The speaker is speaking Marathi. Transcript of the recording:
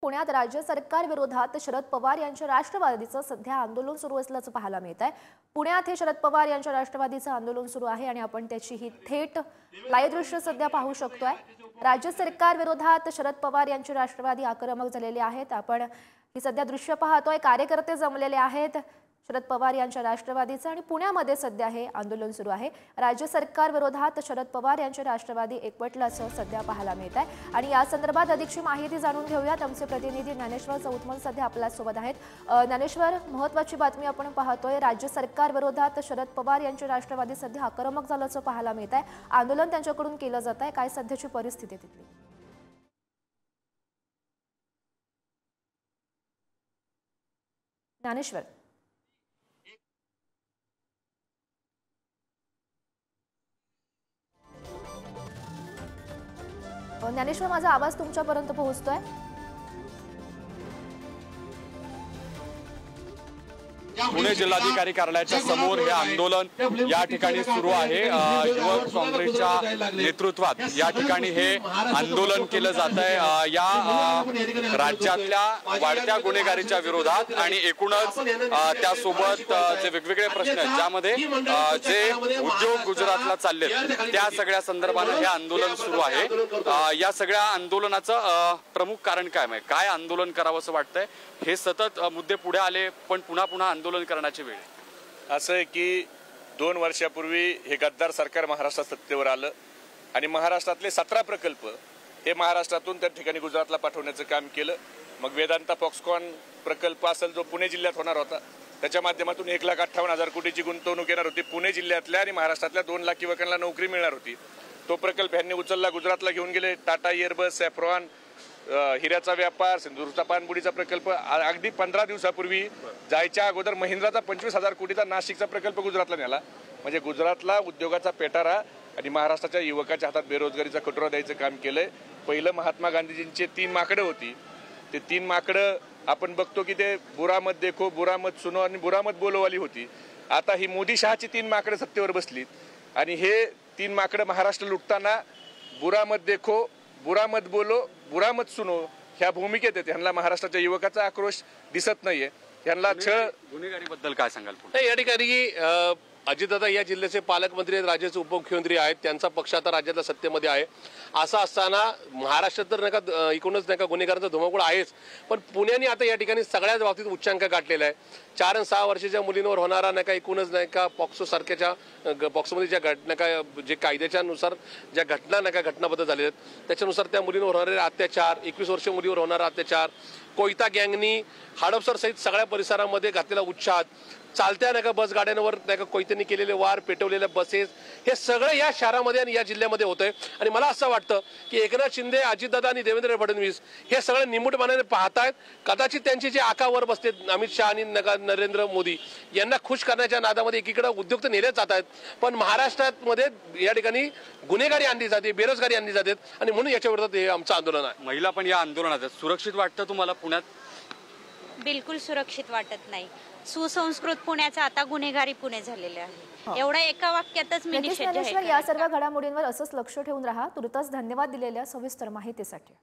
पुण्यात राज्य सरकार विरोधात शरद पवार यांच्या राष्ट्रवादीचं सध्या आंदोलन सुरू असल्याचं पाहायला मिळत आहे। पुण्यात हे शरद पवार यांच्या राष्ट्रवादीचं आंदोलन सुरू आहे आणि आपण त्याची ही थेट लाईव्ह दृश्य सध्या पाहू शकतोय। राज्य सरकार विरोधात शरद पवार यांचे राष्ट्रवादी आक्रमक झालेले आहेत। आपण ही सध्या दृश्य पाहतोय, कार्यकर्ते जमलेले आहेत शरद पवार यांच्या राष्ट्रवादीचं आणि पुण्यामध्ये सध्या हे आंदोलन सुरू आहे। राज्य सरकार विरोधात शरद पवार यांचे राष्ट्रवादी एकवटल्याचं सध्या पाहायला मिळत आहे आणि या संदर्भात अधिकची माहिती जाणून घेऊयात। आमचे प्रतिनिधी ज्ञानेश्वर चौतमल सध्या आपल्या सोबत आहेत। ज्ञानेश्वर, महत्त्वाची बातमी आपण पाहतोय, राज्य सरकार विरोधात शरद पवार यांचे राष्ट्रवादी सध्या आक्रमक झाल्याचं पाहायला मिळत आहे। आंदोलन त्यांच्याकडून केलं जात आहे, काय सध्याची परिस्थिती तिथली? ज्ञानेश्वर, ज्ञानेश्वर, माझा आवाज तुमच्यापर्यंत पोहोचतोय? पुणे जिल्हाधिकारी कार्यालयाच्या समोर हे आंदोलन या ठिकाणी सुरू आहे। युवक काँग्रेसच्या नेतृत्वात या ठिकाणी हे आंदोलन केलं जात आहे। या राज्यातल्या वाढत्या गुन्हेगारीच्या विरोधात आणि एकूणच त्यासोबत जे वेगवेगळे प्रश्न आहेत ज्यामध्ये जे उद्योग गुजरातला चालले त्या सगळ्या संदर्भाने हे आंदोलन सुरू आहे। या सगळ्या आंदोलनाचं प्रमुख कारण काय आंदोलन करावं असं वाटतंय? हे सतत मुद्दे पुढे आले पण पुन्हा पुन्हा आंदोलन करण्याची वेळ असं आहे की 2 वर्षापूर्वी हे गद्दार सरकार महाराष्ट्रात सत्तेवर आलं आणि महाराष्ट्रातले 17 प्रकल्प हे महाराष्ट्रातून त्या ठिकाणी गुजरातला पाठवण्याचं काम केलं। मग वेदांता फॉक्सकॉन प्रकल्प असेल जो पुणे जिल्ह्यात होणार होता, त्याच्या माध्यमातून 1,58,000 कोटीची गुंतवणूक येणार होती। पुणे जिल्ह्यातल्या आणि महाराष्ट्रातल्या 2 लाख युवकांना नोकरी मिळणार होती। तो प्रकल्प यांनी उचलला, गुजरातला घेऊन गेले। टाटा एअरबस, सॅफ्रॉन, हिऱ्याचा व्यापार, सिंधुदुर्गचा पाणबुडीचा प्रकल्प, अगदी 15 दिवसापूर्वी जायच्या अगोदर महिंद्राचा 25,000 कोटीचा नाशिकचा प्रकल्प गुजरातला नेला। म्हणजे गुजरातला उद्योगाचा पेटारा आणि महाराष्ट्राच्या युवकाच्या हातात बेरोजगारीचा कटोरा द्यायचं काम केलंय। पहिलं महात्मा गांधीजींचे 3 माकडं होती, ते 3 माकडं आपण बघतो की ते बुरा मत देखो, बुरा मत सुनो आणि बुरा मत बोलोवाली होती। आता ही मोदी शहाची 3 माकडं सत्तेवर बसलीत आणि हे 3 माकडं महाराष्ट्र लुटताना बुरा मत देखो, बुरा मत बोलो, बुरा मत सुनो ह्या भूमिकेत येते। ह्यांना महाराष्ट्राच्या युवकाचा आक्रोश दिसत नाहीये। ह्यांना गुन्हेगारीबद्दल काय सांगाल? या ठिकाणी अजितदादा या जिल्ह्याचे पालकमंत्री आहेत, राज्याचे उपमुख्यमंत्री आहेत, त्यांचा पक्ष आता राज्यातल्या सत्तेमध्ये आहे। असं असताना महाराष्ट्रात तर नाही का एकूणच नाही का गुन्हेगारांचा धुमाकूळ आहेच, पण पुण्याने आता या ठिकाणी सगळ्याच बाबतीत उच्चांक गाठलेला आहे। 4 आणि 6 वर्षाच्या मुलींवर होणारा नाही का एकूणच नाही का पॉक्सो सारख्याच्या पॉक्सोमध्ये ज्या घटना काय जे कायद्याच्या नुसार ज्या घटना नाही का घटनाबद्ध झालेल्या आहेत त्याच्यानुसार त्या मुलींवर होणारे अत्याचार, 21 वर्षीय मुलीवर होणारा अत्याचार, कोयता गँगनी हडपसर सहित सगळ्या परिसरामध्ये घातलेला उच्छाद, चालत्या नाही का बस गाड्यांवर नाही का कोयत्यांनी केलेले वार, पेटवलेल्या बसेस, हे सगळं या शहरामध्ये आणि या जिल्ह्यामध्ये होतंय। आणि मला असं वाटतं की एकनाथ शिंदे, अजितदादा आणि देवेंद्र फडणवीस हे सगळं निमूटपणाने पाहतायत। कदाचित त्यांचे जे आकावर बसते अमित शहा आणि नरेंद्र मोदी यांना खुश करण्याच्या नादामध्ये एकीकडे उद्योग तर नेले जात आहेत, पण महाराष्ट्रामध्ये या ठिकाणी गुन्हेगारी आणली जाते, बेरोजगारी आणली जाते आणि म्हणून याच्या विरोधात हे आमचं आंदोलन आहे। महिला पण या आंदोलनात सुरक्षित वाटतं तुम्हाला पुण्यात? बिलकुल सुरक्षित वाटत नाही। सुसंस्कृत पुण्याचा आता गुन्हेगारी पुणे झालेले आहे। एवढा एका वाक्यातच मी निषेध आहे। या सर्व घडामोडींवर असंच लक्ष ठेवून राहा। तुर्तास धन्यवाद दिलेल्या सविस्तर माहितीसाठी।